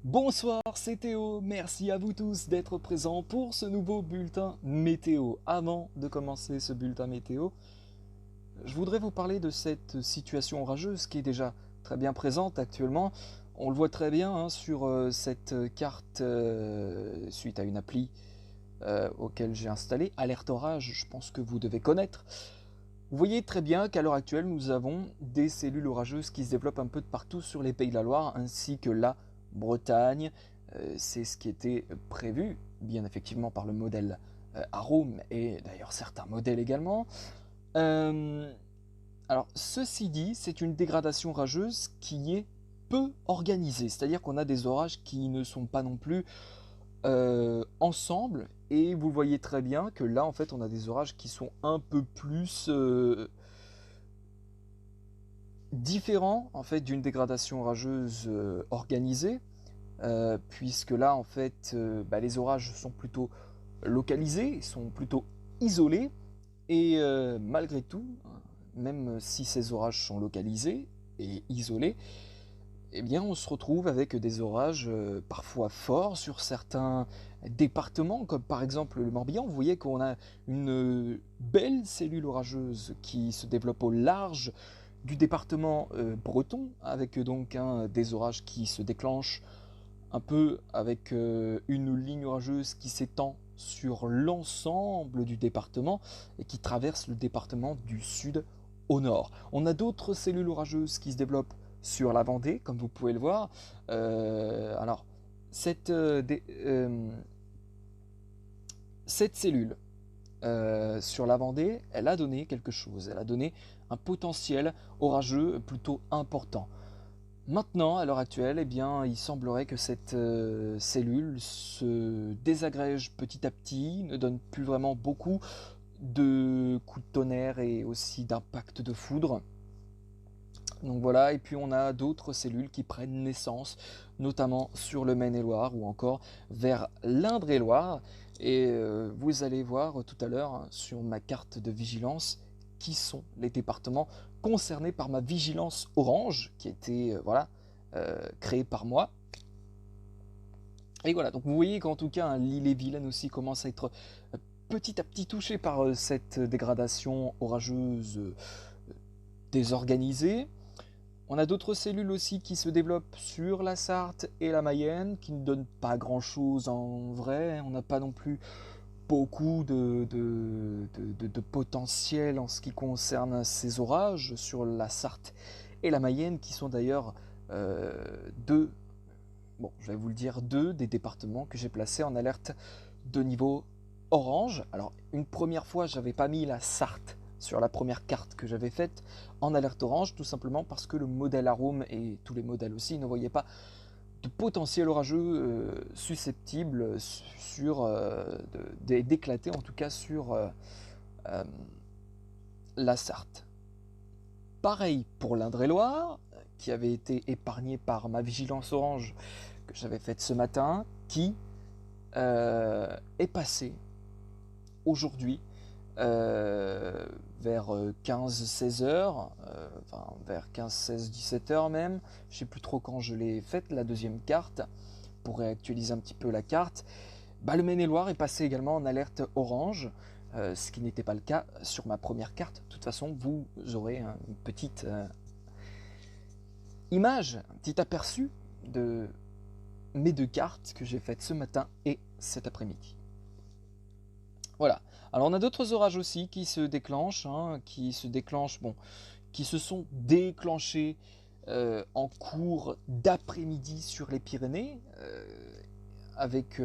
Bonsoir, c'est Théo. Merci à vous tous d'être présents pour ce nouveau bulletin météo. Avant de commencer ce bulletin météo, je voudrais vous parler de cette situation orageuse qui est déjà très bien présente actuellement. On le voit très bien sur cette carte suite à une appli auquel j'ai installé, Alerte Orage, je pense que vous devez connaître. Vous voyez très bien qu'à l'heure actuelle, nous avons des cellules orageuses qui se développent un peu de partout sur les Pays de la Loire, ainsi que la Bretagne. C'est ce qui était prévu, bien effectivement, par le modèle Arome, et d'ailleurs certains modèles également. Euh, alors, ceci dit, c'est une dégradation orageuse qui est peu organisée, c'est-à-dire qu'on a des orages qui ne sont pas non plus ensemble, et vous voyez très bien que là en fait on a des orages qui sont un peu plus différents en fait d'une dégradation orageuse organisée, puisque là en fait les orages sont plutôt localisés, sont plutôt isolés, et malgré tout, même si ces orages sont localisés et isolés, eh bien, on se retrouve avec des orages parfois forts sur certains départements, comme par exemple le Morbihan. Vous voyez qu'on a une belle cellule orageuse qui se développe au large du département breton, avec donc des orages qui se déclenchent un peu avec une ligne orageuse qui s'étend sur l'ensemble du département et qui traverse le département du sud au nord. On a d'autres cellules orageuses qui se développent sur la Vendée, comme vous pouvez le voir. Alors, cette, cette cellule sur la Vendée, elle a donné quelque chose. Elle a donné un potentiel orageux plutôt important. Maintenant, à l'heure actuelle, eh bien, il semblerait que cette cellule se désagrège petit à petit, ne donne plus vraiment beaucoup de coups de tonnerre et aussi d'impact de foudre. Donc voilà, et puis on a d'autres cellules qui prennent naissance, notamment sur le Maine-et-Loire ou encore vers l'Indre-et-Loire. Et vous allez voir tout à l'heure sur ma carte de vigilance qui sont les départements concernés par ma vigilance orange, qui a été créée par moi. Et voilà, donc vous voyez qu'en tout cas, l'île-et-Vilaine aussi commence à être petit à petit touchée par cette dégradation orageuse désorganisée. On a d'autres cellules aussi qui se développent sur la Sarthe et la Mayenne, qui ne donnent pas grand-chose en vrai. On n'a pas non plus beaucoup de potentiel en ce qui concerne ces orages sur la Sarthe et la Mayenne, qui sont d'ailleurs deux, bon, je vais vous le dire, deux des départements que j'ai placés en alerte de niveau orange. Alors, une première fois, j'avais pas mis la Sarthe sur la première carte que j'avais faite en alerte orange, tout simplement parce que le modèle Arome et tous les modèles aussi ne voyaient pas de potentiel orageux susceptible sur d'éclater en tout cas sur euh, la Sarthe. Pareil pour l'Indre-et-Loire, qui avait été épargné par ma vigilance orange que j'avais faite ce matin, qui est passé aujourd'hui vers 15-16 heures, enfin vers 15-16-17 heures même, je sais plus trop quand je l'ai faite, la deuxième carte, pour réactualiser un petit peu la carte. Le Maine-et-Loire est passé également en alerte orange, ce qui n'était pas le cas sur ma première carte. De toute façon, vous aurez une petite image, un petit aperçu de mes deux cartes que j'ai faites ce matin et cet après-midi. Voilà. Alors on a d'autres orages aussi qui se déclenchent, qui se sont déclenchés en cours d'après-midi sur les Pyrénées, avec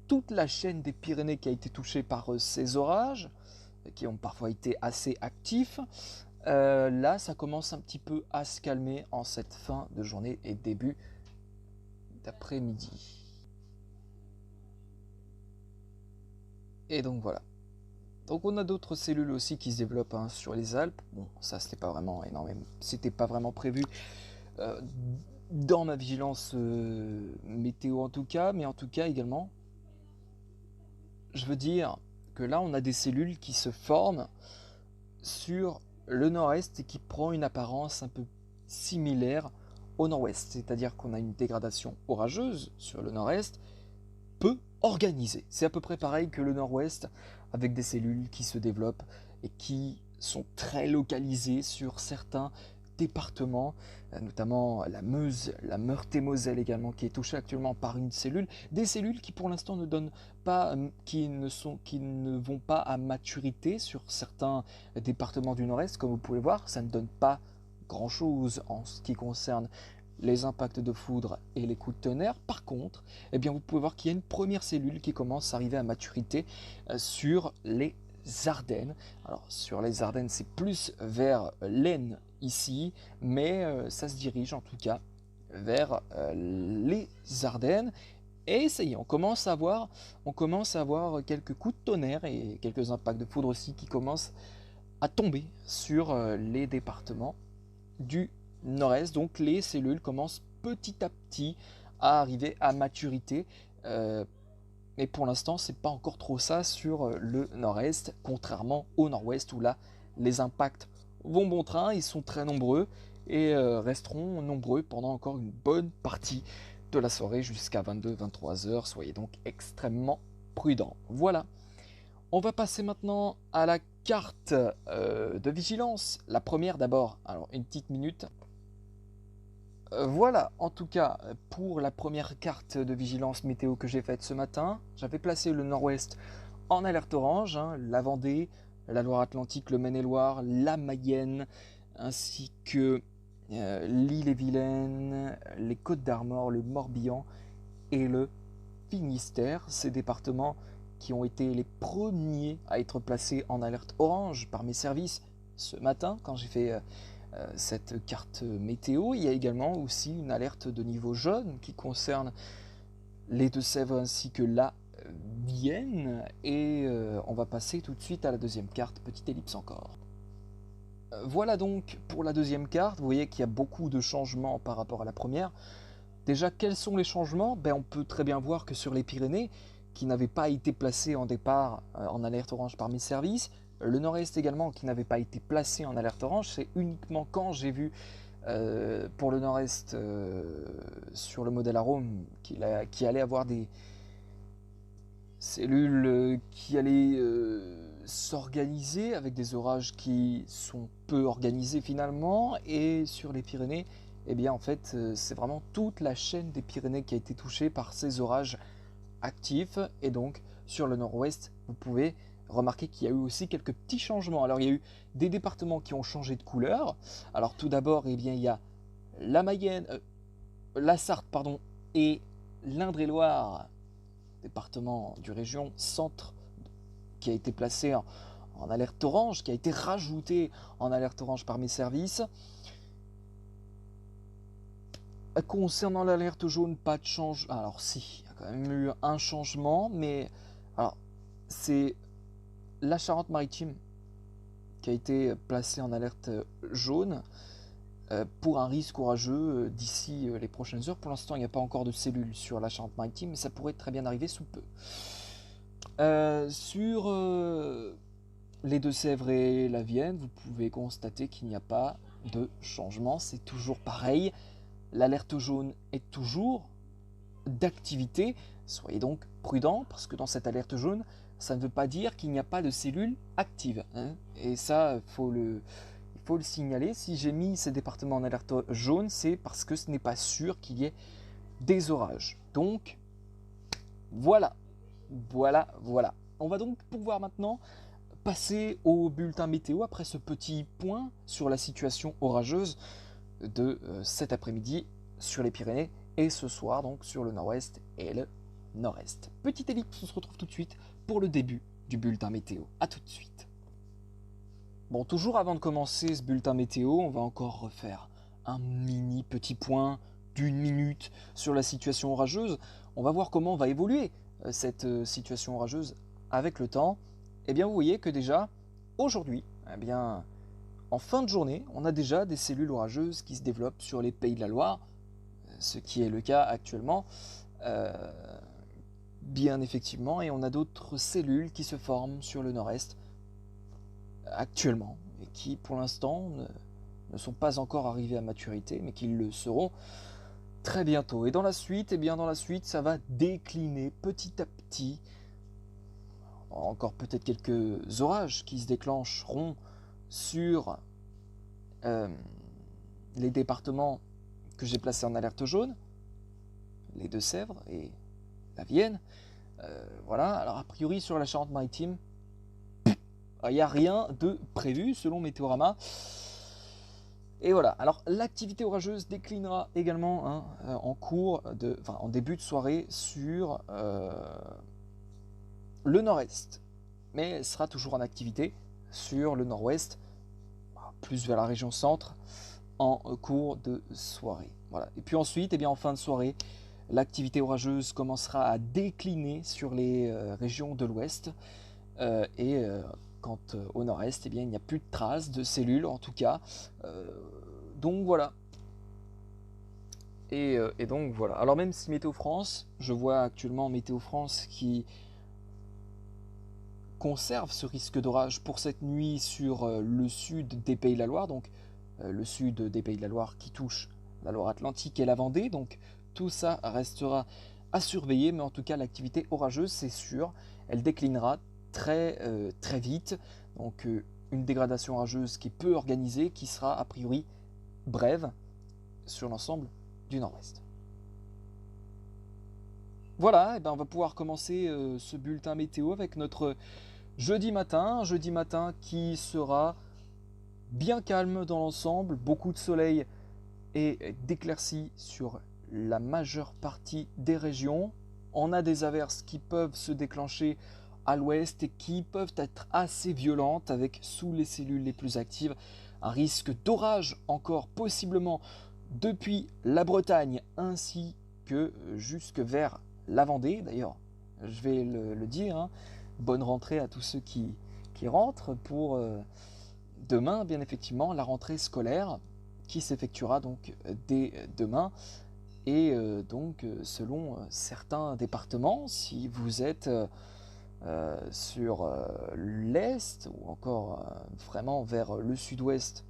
toute la chaîne des Pyrénées qui a été touchée par ces orages, qui ont parfois été assez actifs. Là, ça commence un petit peu à se calmer en cette fin de journée et début d'après-midi. Et donc voilà. Donc on a d'autres cellules aussi qui se développent sur les Alpes. Bon, ça c'était pas vraiment énorme, c'était pas vraiment prévu euh, dans ma vigilance météo en tout cas, mais en tout cas également, je veux dire que là on a des cellules qui se forment sur le nord-est et qui prend une apparence un peu similaire au nord-ouest, c'est-à-dire qu'on a une dégradation orageuse sur le nord-est, peu organisée. C'est à peu près pareil que le nord-ouest, avec des cellules qui se développent et qui sont très localisées sur certains départements, notamment la Meuse, la Meurthe-et-Moselle également, qui est touchée actuellement par une cellule, des cellules qui pour l'instant ne donnent pas, qui ne vont pas à maturité sur certains départements du nord-est, comme vous pouvez voir, ça ne donne pas grand-chose en ce qui concerne les impacts de foudre et les coups de tonnerre. Par contre, eh bien, vous pouvez voir qu'il y a une première cellule qui commence à arriver à maturité sur les Ardennes. Alors sur les Ardennes, c'est plus vers l'Aisne ici, mais ça se dirige en tout cas vers les Ardennes. Et ça y est, on commence à voir quelques coups de tonnerre et quelques impacts de foudre aussi qui commencent à tomber sur les départements du nord-est. Donc les cellules commencent petit à petit à arriver à maturité. Mais pour l'instant, c'est pas encore trop ça sur le nord-est, contrairement au nord-ouest où là, les impacts vont bon train, ils sont très nombreux et resteront nombreux pendant encore une bonne partie de la soirée jusqu'à 22-23 heures. Soyez donc extrêmement prudents. Voilà. On va passer maintenant à la carte de vigilance. La première d'abord. Alors une petite minute. Voilà, en tout cas, pour la première carte de vigilance météo que j'ai faite ce matin, j'avais placé le nord-ouest en alerte orange, hein, la Vendée, la Loire-Atlantique, le Maine-et-Loire, la Mayenne, ainsi que l'Ille-et-Vilaine, les Côtes-d'Armor, le Morbihan et le Finistère, ces départements qui ont été les premiers à être placés en alerte orange par mes services ce matin quand j'ai fait cette carte météo. Il y a également aussi une alerte de niveau jaune qui concerne les Deux-Sèvres ainsi que la Vienne. Et on va passer tout de suite à la deuxième carte, petite ellipse encore. Voilà donc pour la deuxième carte, vous voyez qu'il y a beaucoup de changements par rapport à la première. Déjà, quels sont les changements? On peut très bien voir que sur les Pyrénées, qui n'avaient pas été placées en départ en alerte orange par mes services, le nord-est également qui n'avait pas été placé en alerte orange, c'est uniquement quand j'ai vu pour le nord-est sur le modèle Arome qui allait avoir des cellules qui allaient s'organiser avec des orages qui sont peu organisés finalement, et sur les Pyrénées, eh bien en fait c'est vraiment toute la chaîne des Pyrénées qui a été touchée par ces orages actifs, et donc sur le nord-ouest vous pouvez remarquez qu'il y a eu aussi quelques petits changements. Alors il y a eu des départements qui ont changé de couleur. Alors tout d'abord, eh bien, il y a la Mayenne, la Sarthe pardon, et l'Indre-et-Loire, département du région centre, qui a été placé en alerte orange, qui a été rajouté en alerte orange par mes services. Concernant l'alerte jaune, pas de changement. Alors si, il y a quand même eu un changement, mais alors c'est la Charente-Maritime qui a été placée en alerte jaune pour un risque orageux d'ici les prochaines heures. Pour l'instant, il n'y a pas encore de cellules sur la Charente-Maritime, mais ça pourrait très bien arriver sous peu. Sur les Deux-Sèvres et la Vienne, vous pouvez constater qu'il n'y a pas de changement. C'est toujours pareil. L'alerte jaune est toujours d'activité. Soyez donc prudents, parce que dans cette alerte jaune, ça ne veut pas dire qu'il n'y a pas de cellules actives. Hein. Et ça, il faut le signaler. Si j'ai mis ces départements en alerte jaune, c'est parce que ce n'est pas sûr qu'il y ait des orages. Donc, voilà. On va donc pouvoir maintenant passer au bulletin météo après ce petit point sur la situation orageuse de cet après-midi sur les Pyrénées et ce soir donc sur le nord-ouest et le nord-est. Petite ellipse, on se retrouve tout de suite pour le début du bulletin météo. A tout de suite. Bon, toujours avant de commencer ce bulletin météo, on va encore refaire un mini petit point d'une minute sur la situation orageuse. On va voir comment va évoluer cette situation orageuse avec le temps. Et bien vous voyez que déjà aujourd'hui, eh bien en fin de journée, on a déjà des cellules orageuses qui se développent sur les Pays de la Loire, ce qui est le cas actuellement, bien effectivement, et on a d'autres cellules qui se forment sur le nord-est actuellement, et qui pour l'instant ne sont pas encore arrivés à maturité, mais qu'ils le seront très bientôt. Et dans la suite, eh bien dans la suite, ça va décliner petit à petit. Encore peut-être quelques orages qui se déclencheront sur euh, les départements que j'ai placés en alerte jaune, les Deux-Sèvres et la Vienne. Voilà, alors a priori sur la Charente-Maritime, il n'y a rien de prévu selon Météorama. Et voilà, alors l'activité orageuse déclinera également en début de soirée sur le nord-est. Mais elle sera toujours en activité sur le nord-ouest, plus vers la région centre, en cours de soirée. Voilà. Et puis ensuite, eh bien, en fin de soirée, l'activité orageuse commencera à décliner sur les régions de l'ouest. Quant au nord-est, eh bien, il n'y a plus de traces de cellules, en tout cas. Donc voilà. Et donc voilà. Alors même si Météo France, je vois actuellement Météo France qui conserve ce risque d'orage pour cette nuit sur le sud des Pays de la Loire, donc le sud des Pays de la Loire qui touche la Loire-Atlantique et la Vendée, donc tout ça restera à surveiller, mais en tout cas l'activité orageuse, c'est sûr, elle déclinera très vite, donc une dégradation orageuse qui est peu organisée, qui sera a priori brève sur l'ensemble du nord-ouest. Voilà, et ben on va pouvoir commencer ce bulletin météo avec notre jeudi matin qui sera bien calme dans l'ensemble, beaucoup de soleil et d'éclaircies sur la majeure partie des régions. On a des averses qui peuvent se déclencher à l'ouest et qui peuvent être assez violentes avec, sous les cellules les plus actives, un risque d'orage encore possiblement depuis la Bretagne ainsi que jusque vers la Vendée. D'ailleurs, je vais le dire, hein, bonne rentrée à tous ceux qui rentrent pour demain, bien effectivement, la rentrée scolaire qui s'effectuera donc dès demain. Et donc, selon certains départements, si vous êtes sur l'est ou encore vraiment vers le sud-ouest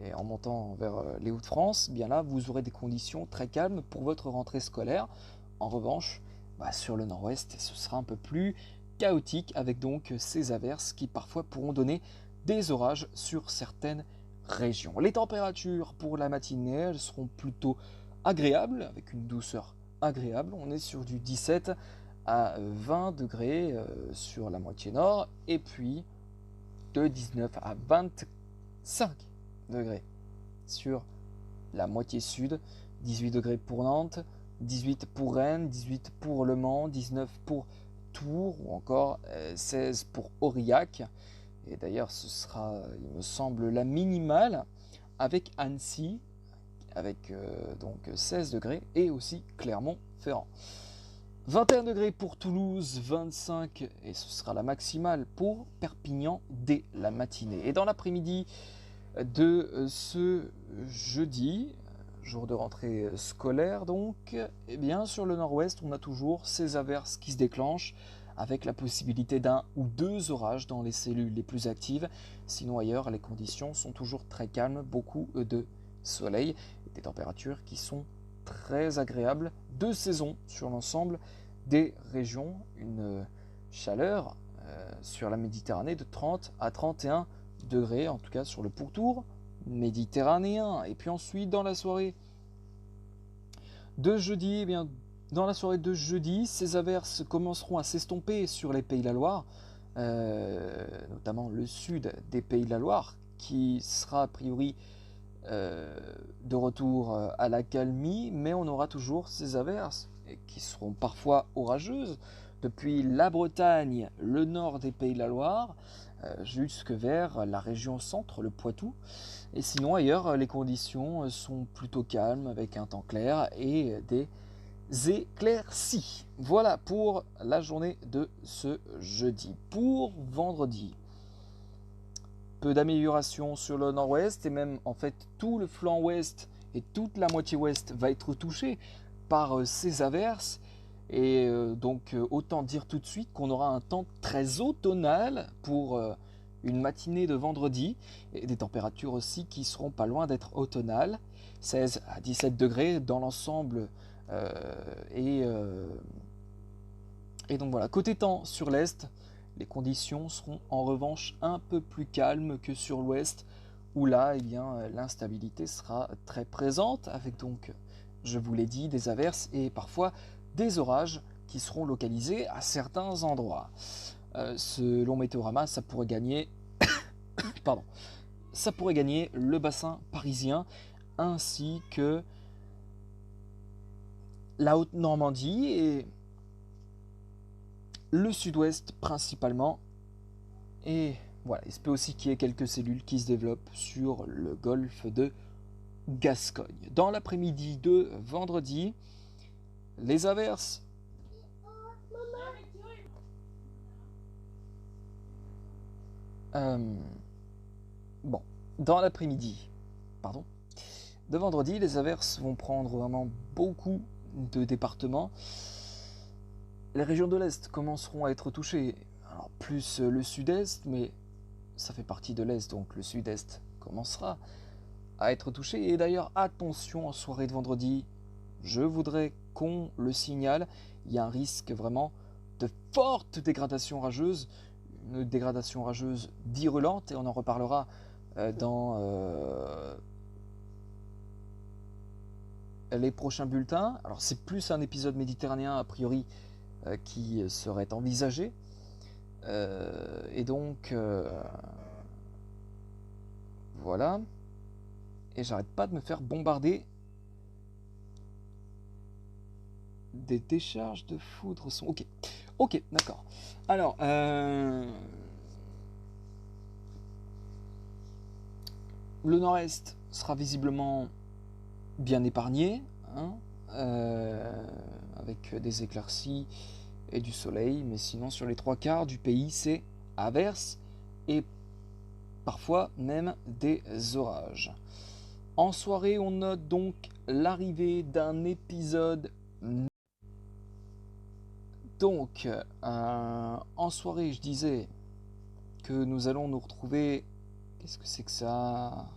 et en montant vers les Hauts-de-France, bien là, vous aurez des conditions très calmes pour votre rentrée scolaire. En revanche, sur le nord-ouest, ce sera un peu plus chaotique avec donc ces averses qui parfois pourront donner des orages sur certaines régions. Les températures pour la matinée, elles seront plutôt agréables, avec une douceur agréable. On est sur du 17 à 20 degrés sur la moitié nord, et puis de 19 à 25 degrés sur la moitié sud, 18 degrés pour Nantes, 18 pour Rennes, 18 pour Le Mans, 19 pour Tours ou encore 16 pour Aurillac. Et d'ailleurs ce sera, il me semble, la minimale avec Annecy, avec donc 16 degrés, et aussi Clermont-Ferrand. 21 degrés pour Toulouse, 25, et ce sera la maximale pour Perpignan dès la matinée. Et dans l'après-midi de ce jeudi, jour de rentrée scolaire donc, eh bien sur le nord-ouest, on a toujours ces averses qui se déclenchent avec la possibilité d'un ou deux orages dans les cellules les plus actives. Sinon ailleurs, les conditions sont toujours très calmes, beaucoup de soleil, et des températures qui sont très agréables de saison sur l'ensemble des régions. Une chaleur sur la Méditerranée de 30 à 31 degrés, en tout cas sur le pourtour méditerranéen. Et puis ensuite, dans la soirée de jeudi, eh bien, dans la soirée de jeudi, ces averses commenceront à s'estomper sur les Pays de la Loire, notamment le sud des Pays de la Loire, qui sera a priori de retour à l'accalmie, mais on aura toujours ces averses qui seront parfois orageuses depuis la Bretagne, le nord des Pays de la Loire, jusque vers la région centre, le Poitou. Et sinon ailleurs, les conditions sont plutôt calmes avec un temps clair et des éclaircies. Voilà pour la journée de ce jeudi. Pour vendredi, peu d'amélioration sur le nord-ouest, et même en fait tout le flanc ouest et toute la moitié ouest va être touché par ces averses. Et donc autant dire tout de suite qu'on aura un temps très automnal pour une matinée de vendredi et des températures aussi qui seront pas loin d'être automnales, 16 à 17 degrés dans l'ensemble. Et donc voilà, côté temps sur l'est, les conditions seront en revanche un peu plus calmes que sur l'ouest, où là, eh bien, l'instabilité sera très présente, avec donc, je vous l'ai dit, des averses et parfois des orages qui seront localisés à certains endroits. Selon Météorama, ça pourrait gagner, pardon, ça pourrait gagner le bassin parisien ainsi que la Haute-Normandie et le sud-ouest principalement. Et voilà, il se peut aussi qu'il y ait quelques cellules qui se développent sur le golfe de Gascogne. Dans l'après-midi de vendredi, les averses dans l'après-midi, de vendredi, les averses vont prendre vraiment beaucoup de départements. Les régions de l'Est commenceront à être touchées, alors plus le Sud-Est, mais ça fait partie de l'Est, donc le Sud-Est commencera à être touché. Et d'ailleurs, attention en soirée de vendredi, je voudrais qu'on le signale, il y a un risque vraiment de forte dégradation rageuse, une dégradation rageuse virulente, et on en reparlera dans les prochains bulletins. Alors c'est plus un épisode méditerranéen a priori qui serait envisagé, et donc voilà, et j'arrête pas de me faire bombarder des décharges de foudre. Ok, d'accord. Alors le nord-est sera visiblement bien épargné, hein, avec des éclaircies et du soleil, mais sinon sur les 3/4 du pays c'est averses et parfois même des orages. En soirée, on note donc l'arrivée d'un épisode. Donc en soirée, je disais que nous allons nous retrouver. Qu'est-ce que c'est que ça?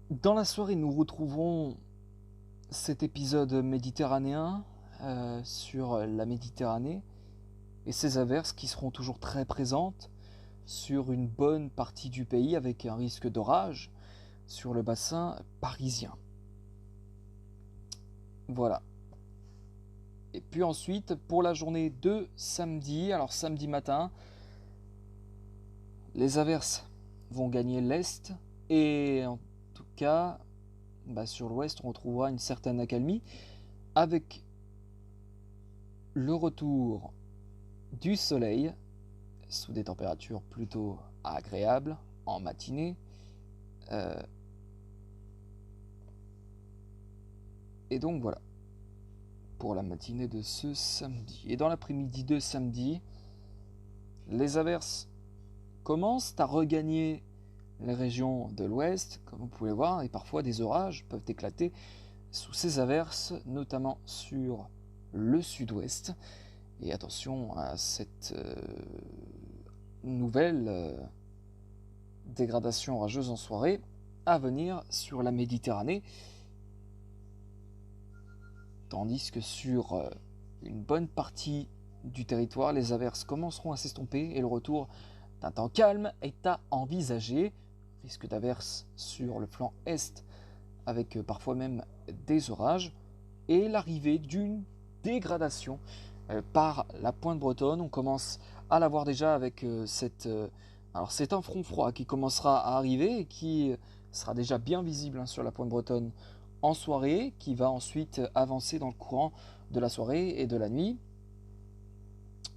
Dans la soirée, nous retrouverons cet épisode méditerranéen sur la Méditerranée et ces averses qui seront toujours très présentes sur une bonne partie du pays avec un risque d'orage sur le bassin parisien. Voilà. Et puis ensuite, pour la journée de samedi, alors samedi matin, les averses vont gagner l'est et en tout cas, sur l'ouest, on retrouvera une certaine accalmie avec le retour du soleil sous des températures plutôt agréables en matinée. Et donc voilà, pour la matinée de ce samedi. Et dans l'après-midi de samedi, les averses commencent à regagner les régions de l'ouest, comme vous pouvez voir, et parfois des orages peuvent éclater sous ces averses, notamment sur le sud-ouest. Et attention à cette nouvelle dégradation orageuse en soirée à venir sur la Méditerranée, tandis que sur une bonne partie du territoire, les averses commenceront à s'estomper et le retour d'un temps calme est à envisager. Risque d'averses sur le flanc est avec parfois même des orages et l'arrivée d'une dégradation par la pointe bretonne. On commence à la voir déjà avec alors c'est un front froid qui commencera à arriver et qui sera déjà bien visible sur la pointe bretonne en soirée, qui va ensuite avancer dans le courant de la soirée et de la nuit.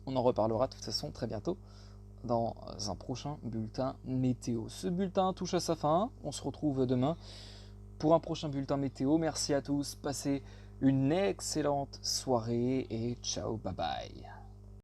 On en reparlera de toute façon très bientôt dans un prochain bulletin météo. Ce bulletin touche à sa fin, on se retrouve demain pour un prochain bulletin météo. Merci à tous, passez une excellente soirée et ciao, bye bye.